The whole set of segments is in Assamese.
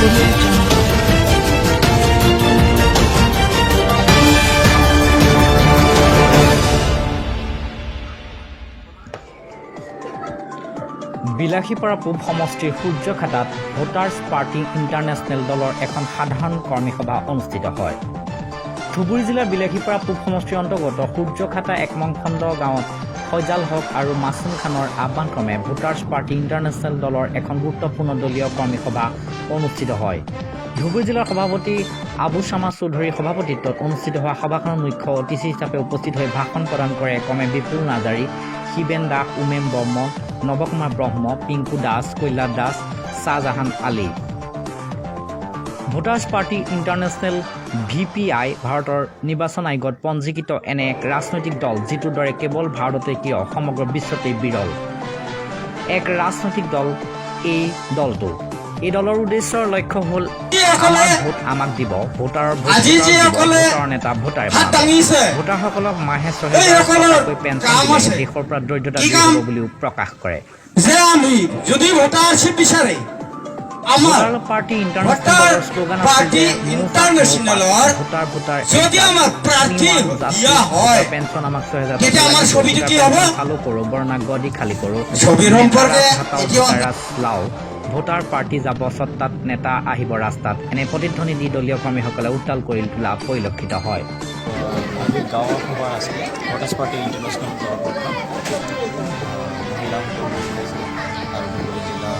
বিলাসীপাৰা পূব সমষ্টিৰ সূৰ্যখাতাত ভোটাৰ্ছ পাৰ্টি ইণ্টাৰনেশ্যনেল দলৰ এখন সাধাৰণ কৰ্মী সভা অনুষ্ঠিত হয়। ধুবুৰী জিলাৰ বিলাসীপাৰা পূব সমষ্টিৰ অন্তৰ্গত সূৰ্যখাতা ১ নং খণ্ড গাঁৱত ফয়জাল হক আৰু মাছুম খানৰ আহ্বানক্ৰমে ভোটাৰ্ছ পাৰ্টি ইণ্টাৰনেশ্যনেল দলৰ এখন গুৰুত্বপূৰ্ণ দলীয় কৰ্মী সভা অনুষ্ঠিত হয়। ধুবুৰী জিলাৰ সভাপতি আবু শামা চৌধুৰীৰ সভাপতিত্বত অনুষ্ঠিত হোৱা সভাখনত মুখ্য অতিথি হিচাপে উপস্থিত হৈ ভাষণ প্ৰদান কৰে ক্ৰমে Bipul Narzary, Shiben Das, Umen Barman, Nabakumar Brahma, Pinku Das, Kailash Das, Shahjahan Ali. Voters Party International VPI ভাৰতৰ নিৰ্বাচন আয়োগত পঞ্জীকৃত এনে এক ৰাজনৈতিক দল যিটোৰ দৰে কেৱল ভাৰততে কিয় সমগ্ৰ বিশ্বতেই বিৰল এক ৰাজনৈতিক দল এই দলটো। এই দলৰ উদ্দেশ্যৰ লক্ষ্য হ'ল আমাৰ ভোট আমাক দিব, ভোটাৰৰ ভোটাৰৰ নেতা ভোটাৰে ভোটাৰসকলক মাহে ৬০০০ পেঞ্চন দিলে দেশৰ পৰা দৰিদ্ৰতা দূৰ হ'ব বুলিও প্ৰকাশ কৰে। ভোটাৰ পাৰ্টি ইণ্টাৰনেশ্যনেলৰ শ্লোগান পেঞ্চন আমাক ৬০০০ চালু কৰোঁ, বৰ্ণাঢ্য আদি খালী কৰোঁ, লাও ভোটাৰ পাৰ্টি যাব সত্তাত, নেতা আহিব ৰাস্তাত, এনে প্ৰতিধ্বনি দি দলীয় কৰ্মীসকলে উত্তাল কৰি তোলা পৰিলক্ষিত হয়। গাঁৱৰ সভা আছিলে ভোটাৰ্ছ পাৰ্টি ইণ্টাৰনেশ্যনেল আৰু ধুবুৰী জিলাৰ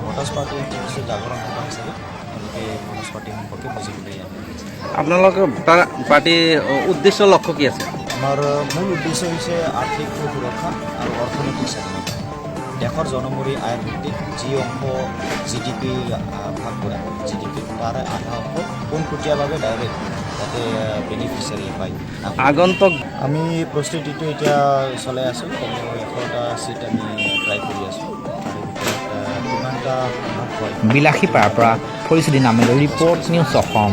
ভোটাৰ্ছ পাৰ্টি ইণ্টাৰনেশ্যনেল জাগৰণ সভা হিচাপে তেওঁলোকে ভোটাৰ্ছ পাৰ্টি সম্পৰ্কে বুজিবলৈ আপোনালোকৰ ভোটাৰ পাৰ্টিৰ উদ্দেশ্য লক্ষ্য কি আছে? আমাৰ মূল উদ্দেশ্য হৈছে আৰ্থিক সুৰক্ষা আৰু অৰ্থনৈতিক স্বাধীনতা। দেশৰ জনমূৰি আয় ভিত্তিক যি অংশ GDP ভাগ কৰে, GDP তাৰে আধা অংশ পোনপটীয়াভাৱে ডাইৰেক্ট যাতে বেনিফিচিয়াৰী পায়। আগন্তুক আমি প্ৰস্তুতিটো এতিয়া চলাই আছোঁ, কমেও ১০০টা ছিট আমি ট্ৰাই কৰি আছোঁ। বিলাসীপাৰাৰ পৰা ফৰিচুদ্দিন আহমেদৰ ৰিপৰ্ট, নিউজ অসম।